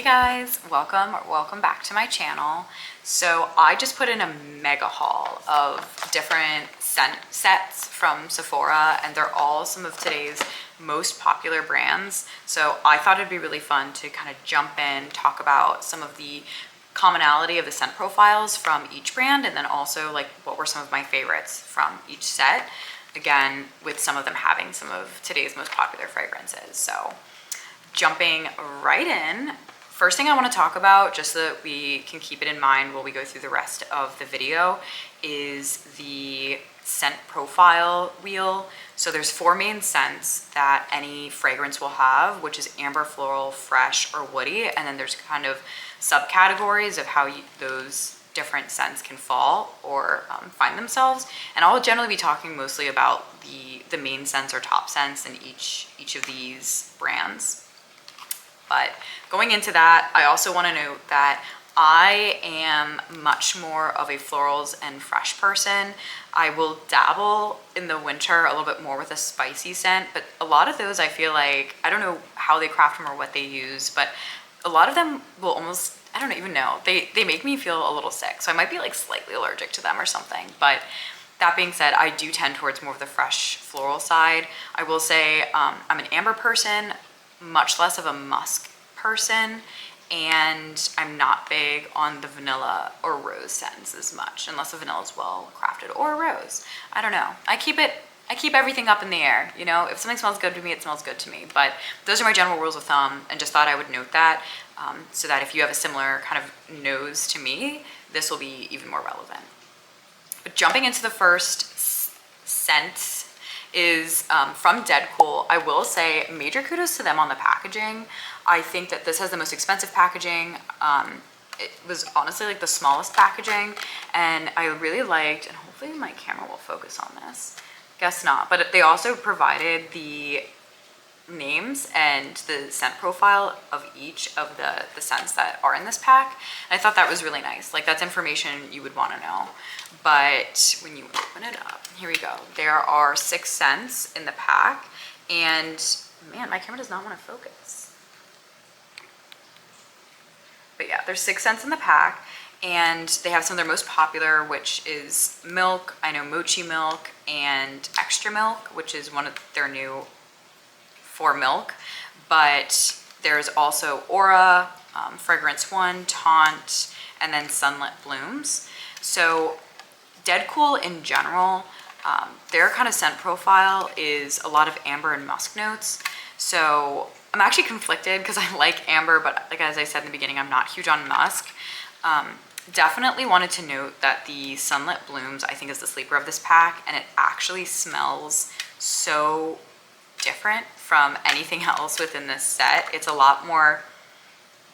guys, welcome back to my channel. So I just put in a mega haul of different scent sets from Sephora, and they're all some of today's most popular brands. So I thought it'd be really fun to kind of jump in, talk about some of the commonality of the scent profiles from each brand, and then also like what were some of my favorites from each set, again with some of them having some of today's most popular fragrances. So jumping right in, first thing I want to talk about, just so that we can keep it in mind while we go through the rest of the video, is the scent profile wheel. So there's 4 main scents that any fragrance will have, which is amber, floral, fresh, or woody. And then there's kind of subcategories of how those different scents can fall or find themselves. And I'll generally be talking mostly about the main scents or top scents in each of these brands. But going into that, I also want to note that I am much more of a florals and fresh person. I will dabble in the winter a little bit more with a spicy scent, but a lot of those I feel like, I don't know how they craft them or what they use, but a lot of them will almost, I don't even know, they make me feel a little sick. So I might be like slightly allergic to them or something. But that being said, I do tend towards more of the fresh floral side. I will say I'm an amber person, much less of a musk person, and I'm not big on the vanilla or rose scents as much, unless the vanilla is well crafted, or a rose. I don't know. I keep everything up in the air. You know, if something smells good to me, it smells good to me. But those are my general rules of thumb, and just thought I would note that so that if you have a similar kind of nose to me, this will be even more relevant. But jumping into the first scent is from Deadcool. I will say major kudos to them on the packaging. I think that this has the most expensive packaging. It was honestly like the smallest packaging, and I really liked, and hopefully my camera will focus on this. Guess not, but they also provided the names and the scent profile of each of the scents that are in this pack. And I thought that was really nice. Like, that's information you would want to know. But when you open it up, here we go. There are 6 scents in the pack, and man, my camera does not want to focus. But yeah, there's 6 scents in the pack, and they have some of their most popular, which is milk. I know mochi milk and extra milk, which is one of their new 4 milk. But there's also Aura, Fragrance One, Taunt, and then Sunlit Blooms. So Deadcool in general, their kind of scent profile is a lot of amber and musk notes. So I'm actually conflicted because I like amber, but like as I said in the beginning, I'm not huge on musk. Definitely wanted to note that the Sunlit Blooms, I think, is the sleeper of this pack, and it actually smells so different from anything else within this set. It's a lot more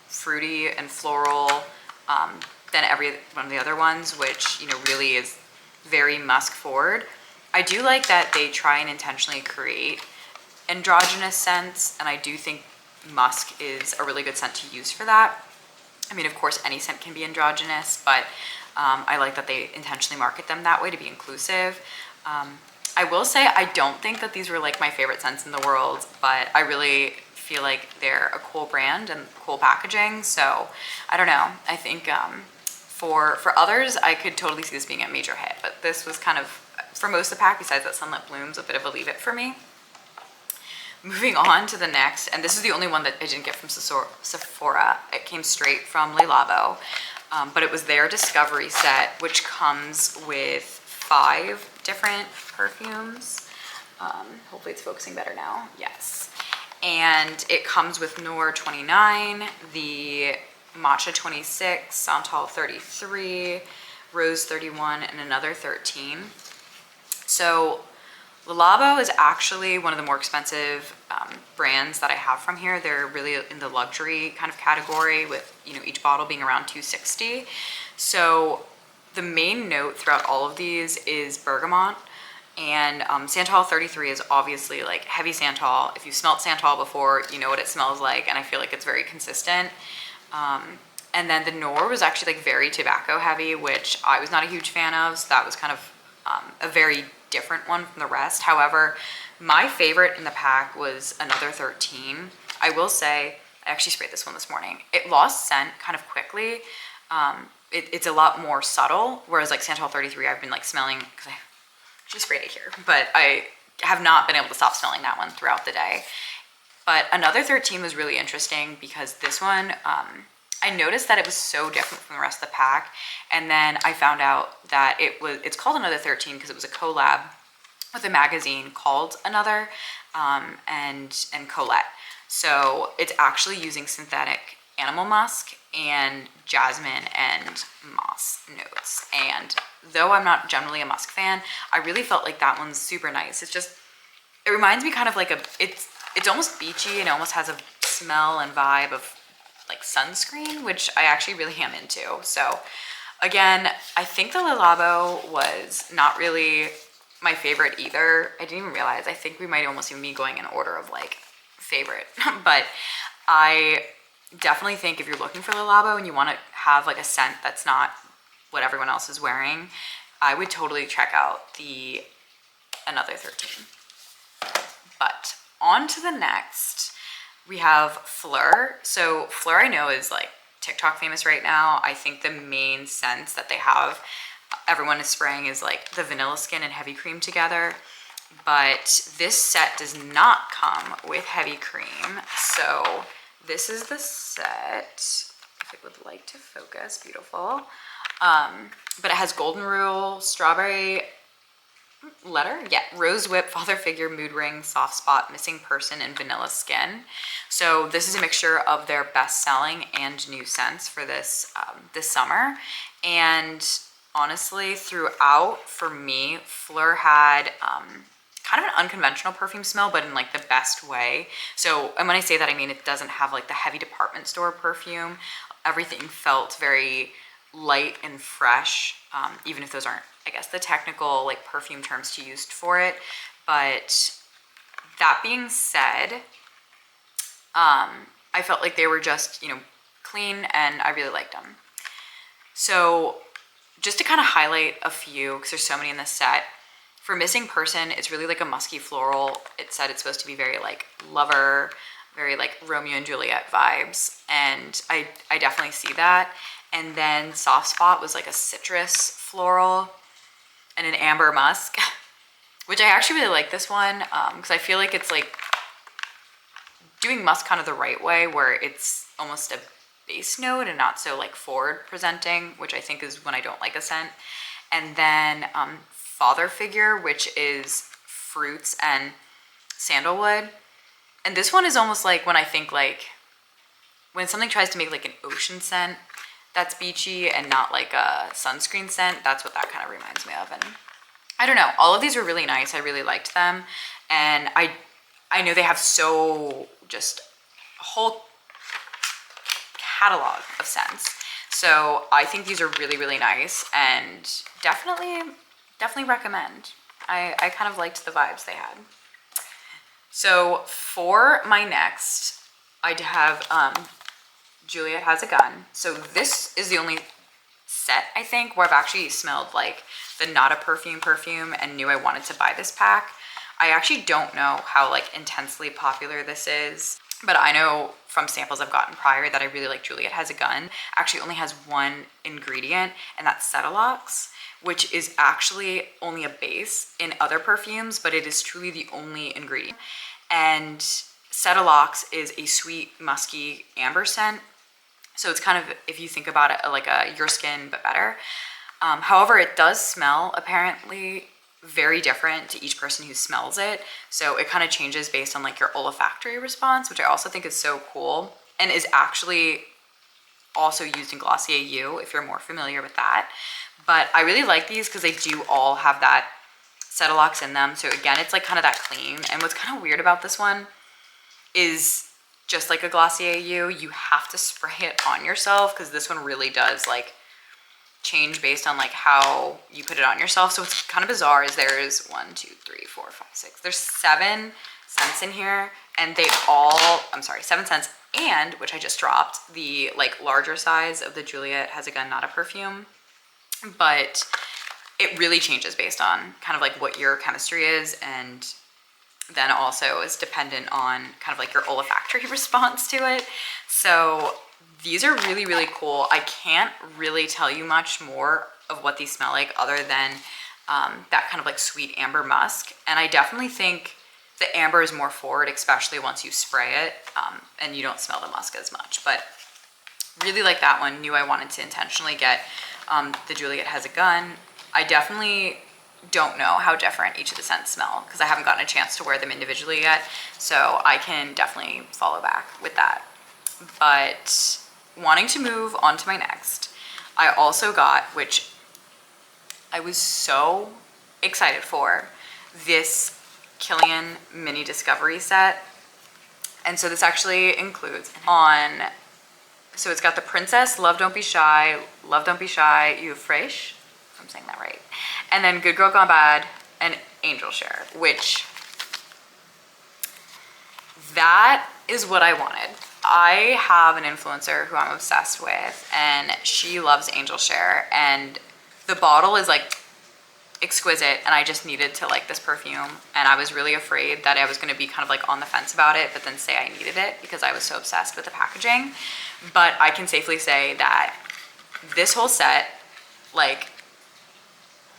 fruity and floral than every one of the other ones, which, you know, really is very musk forward. I do like that they try and intentionally create androgynous scents, and I do think musk is a really good scent to use for that. I mean, of course, any scent can be androgynous, but I like that they intentionally market them that way to be inclusive. I will say I don't think that these were like my favorite scents in the world, but I really feel like they're a cool brand and cool packaging. So I don't know. I think for others, I could totally see this being a major hit, but this was kind of, for most of the pack, besides that Sunlit Blooms, a bit of a leave it for me. Moving on to the next, and this is the only one that I didn't get from Sephora. It came straight from Le Labo, but it was their Discovery set, which comes with 5 different perfumes. Hopefully it's focusing better now. Yes. And it comes with Noir 29, the Matcha 26, Santal 33, Rose 31, and another 13. So Le Labo is actually one of the more expensive brands that I have from here. They're really in the luxury kind of category, with, you know, each bottle being around $260. So the main note throughout all of these is bergamot, and Santal 33 is obviously like heavy Santal. If you've smelled Santal before, you know what it smells like, and I feel like it's very consistent. And then the Noir was actually like very tobacco heavy, which I was not a huge fan of, so that was kind of a very different one from the rest. However, my favorite in the pack was another 13. I will say I actually sprayed this one this morning. It lost scent kind of quickly. It's a lot more subtle, whereas like Santal 33 I've been like smelling, because I actually sprayed it here, but I have not been able to stop smelling that one throughout the day. But Another 13 was really interesting because this one, I noticed that it was so different from the rest of the pack. And then I found out that it's called Another 13 because it was a collab with a magazine called Another, and Colette. So it's actually using synthetic animal musk and jasmine and moss notes. And though I'm not generally a musk fan, I really felt like that one's super nice. It reminds me kind of like it's almost beachy, and it almost has a smell and vibe of like sunscreen, which I actually really am into. So again, I think the Le Labo was not really my favorite either. I didn't even realize. I think we might almost even be going in order of like favorite. But I definitely think if you're looking for Le Labo and you want to have like a scent that's not what everyone else is wearing, I would totally check out the Another 13. But on to the next, we have Fleur. So Fleur I know is like TikTok famous right now. I think the main scents that they have, everyone is spraying, is like the Vanilla Skin and Heavy Cream together. But this set does not come with Heavy Cream. So this is the set, if it would like to focus, beautiful. But it has Golden Rule, Strawberry Letter, yeah, Rose Whip, Father Figure, Mood Ring, Soft Spot, Missing Person, and Vanilla Skin. So this is a mixture of their best-selling and new scents for this this summer. And honestly, throughout, for me, Fleur had kind of an unconventional perfume smell, but in like the best way. So, and when I say that, I mean it doesn't have like the heavy department store perfume. Everything felt very light and fresh, even if those aren't, I guess, the technical like perfume terms to use for it. But that being said, I felt like they were just, clean, and I really liked them. So just to kind of highlight a few, because there's so many in this set. For Missing Person, it's really like a musky floral. It said it's supposed to be very like lover, very like Romeo and Juliet vibes. And I definitely see that. And then Soft Spot was like a citrus floral and an amber musk, which I actually really like this one, because I feel like it's like doing musk kind of the right way, where it's almost a base note and not so like forward presenting, which I think is when I don't like a scent. And then Father Figure, which is fruits and sandalwood. And this one is almost like when I think like when something tries to make like an ocean scent that's beachy and not like a sunscreen scent, that's what that kind of reminds me of. And I don't know, all of these were really nice. I really liked them. And I know they have so just a whole catalog of scents. So I think these are really, really nice, and definitely recommend. I kind of liked the vibes they had. So for my next, I have Juliet Has a Gun. So this is the only set, I think, where I've actually smelled like the Not a Perfume and knew I wanted to buy this pack. I actually don't know how like intensely popular this is, but I know from samples I've gotten prior that I really like Juliet Has a Gun. Actually only has one ingredient, and that's Cetilox, which is actually only a base in other perfumes, but it is truly the only ingredient. And Cetilox is a sweet, musky amber scent. So it's kind of, if you think about it, like a Your Skin, but better. However, it does smell apparently very different to each person who smells it. So it kind of changes based on like your olfactory response, which I also think is so cool, and is actually also used in Glossier U, if you're more familiar with that. But I really like these because they do all have that Cetilox in them. So again, it's like kind of that clean. And what's kind of weird about this one is, just like a Glossier U, you have to spray it on yourself, because this one really does like change based on like how you put it on yourself. So what's kind of bizarre is there's 1, 2, 3, 4, 5, 6. There's 7 scents in here, and they all, I'm sorry, 7 scents, and which I just dropped, the like larger size of the Juliet Has a Gun Not a Perfume. But it really changes based on kind of like what your chemistry is, and then also is dependent on kind of like your olfactory response to it. So these are really, really cool. I can't really tell you much more of what these smell like other than that kind of like sweet amber musk. And I definitely think the amber is more forward, especially once you spray it, and you don't smell the musk as much. But really like that one. Knew I wanted to intentionally get the Juliet Has a Gun. I definitely don't know how different each of the scents smell because I haven't gotten a chance to wear them individually yet. So I can definitely follow back with that. But wanting to move on to my next, I also got, which I was so excited for, this Killian mini discovery set. And so this actually includes so it's got the Princess, Love Don't Be Shy, Love Don't Be Shy, You Fresh, if I'm saying that right, and then Good Girl Gone Bad and Angel Share, which that is what I wanted. I have an influencer who I'm obsessed with, and she loves Angel Share, and the bottle is like exquisite, and I just needed to like this perfume, and I was really afraid that I was going to be kind of like on the fence about it, but then say I needed it because I was so obsessed with the packaging. But I can safely say that this whole set like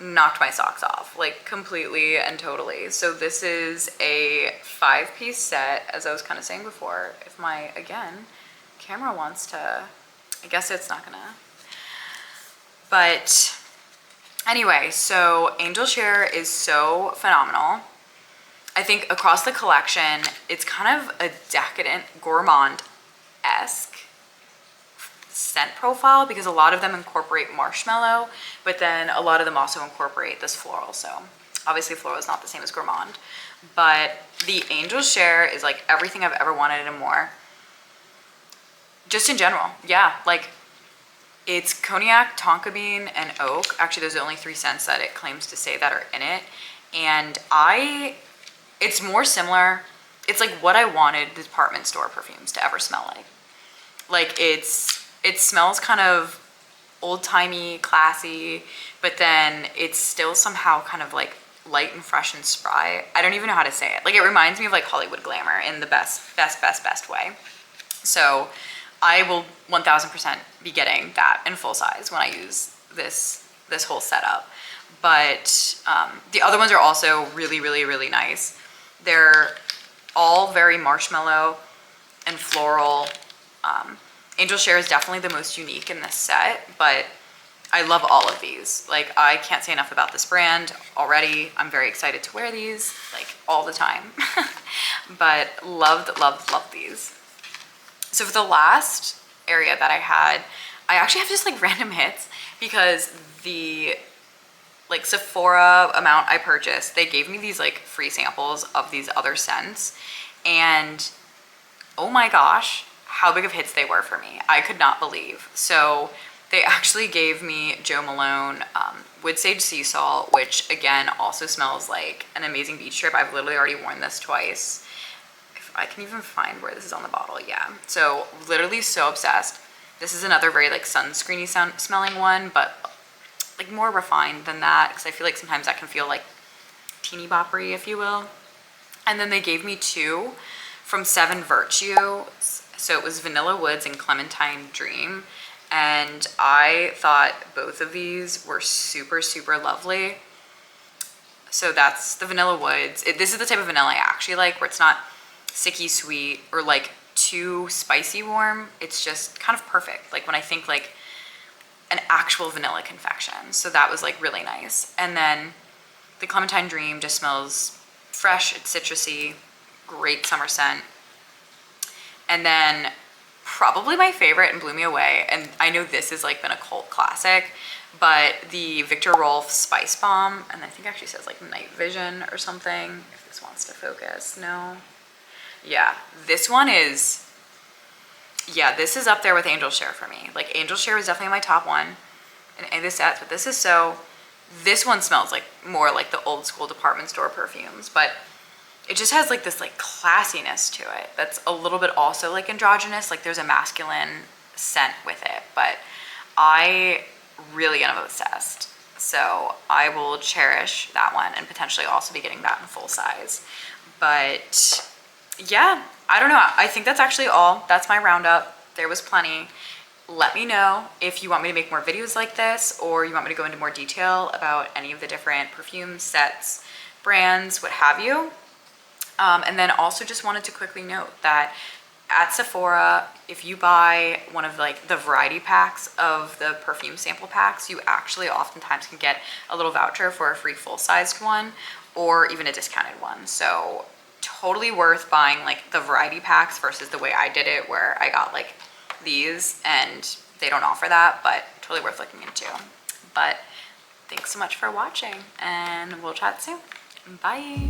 knocked my socks off, like completely and totally. So this is a 5-piece set, as I was kind of saying before. If my, again, camera wants to, I guess it's not gonna, but anyway, so Angel Share is so phenomenal. I think across the collection, it's kind of a decadent, gourmand-esque scent profile because a lot of them incorporate marshmallow, but then a lot of them also incorporate this floral. So obviously floral is not the same as gourmand, but the Angel Share is like everything I've ever wanted and more. Just in general, yeah, like it's cognac, tonka bean, and oak. Actually, those are the only 3 scents that it claims to say that are in it. And it's more similar. It's like what I wanted the department store perfumes to ever smell like. Like it smells kind of old-timey, classy, but then it's still somehow kind of like light and fresh and spry. I don't even know how to say it. Like it reminds me of like Hollywood glamour in the best way. So I will 1000% be getting that in full size when I use this whole setup. But the other ones are also really, really, really nice. They're all very marshmallow and floral. Angel Share is definitely the most unique in this set, but I love all of these. Like I can't say enough about this brand already. I'm very excited to wear these like all the time. But loved these. So for the last area that I actually have just like random hits because the like Sephora amount I purchased, they gave me these like free samples of these other scents, and oh my gosh, how big of hits they were for me. I could not believe. So they actually gave me Jo Malone Wood Sage Sea Salt, which again also smells like an amazing beach trip. I've literally already worn this twice. If I can even find where this is on the bottle, yeah. So literally so obsessed. This is another very like sunscreeny smelling one, but like more refined than that because I feel like sometimes that can feel like teeny boppery, if you will. And then they gave me 2 from Seven Virtue. So it was Vanilla Woods and Clementine Dream. And I thought both of these were super, super lovely. So that's the Vanilla Woods. This is the type of vanilla I actually like, where it's not sicky sweet or like too spicy warm. It's just kind of perfect. Like when I think like an actual vanilla confection. So that was like really nice. And then the Clementine Dream just smells fresh, it's citrusy, great summer scent. And then probably my favorite and blew me away, and I know this has like been a cult classic, but the Victor Rolf Spice Bomb, and I think it actually says like Night Vision or something, if this wants to focus. No. Yeah, this one is, yeah, this is up there with Angel Share for me. Like Angel Share was definitely my top one in any of the sets, but this one smells like more like the old school department store perfumes, but it just has like this like classiness to it that's a little bit also like androgynous. Like there's a masculine scent with it, but I really am obsessed. So I will cherish that one and potentially also be getting that in full size. But yeah, I don't know. I think that's actually all. That's my roundup. There was plenty. Let me know if you want me to make more videos like this, or you want me to go into more detail about any of the different perfume sets, brands, what have you. And then also just wanted to quickly note that at Sephora, if you buy one of like the variety packs of the perfume sample packs, you actually oftentimes can get a little voucher for a free full-sized one or even a discounted one. So totally worth buying like the variety packs versus the way I did it, where I got like these and they don't offer that, but totally worth looking into. But thanks so much for watching, and we'll chat soon. Bye.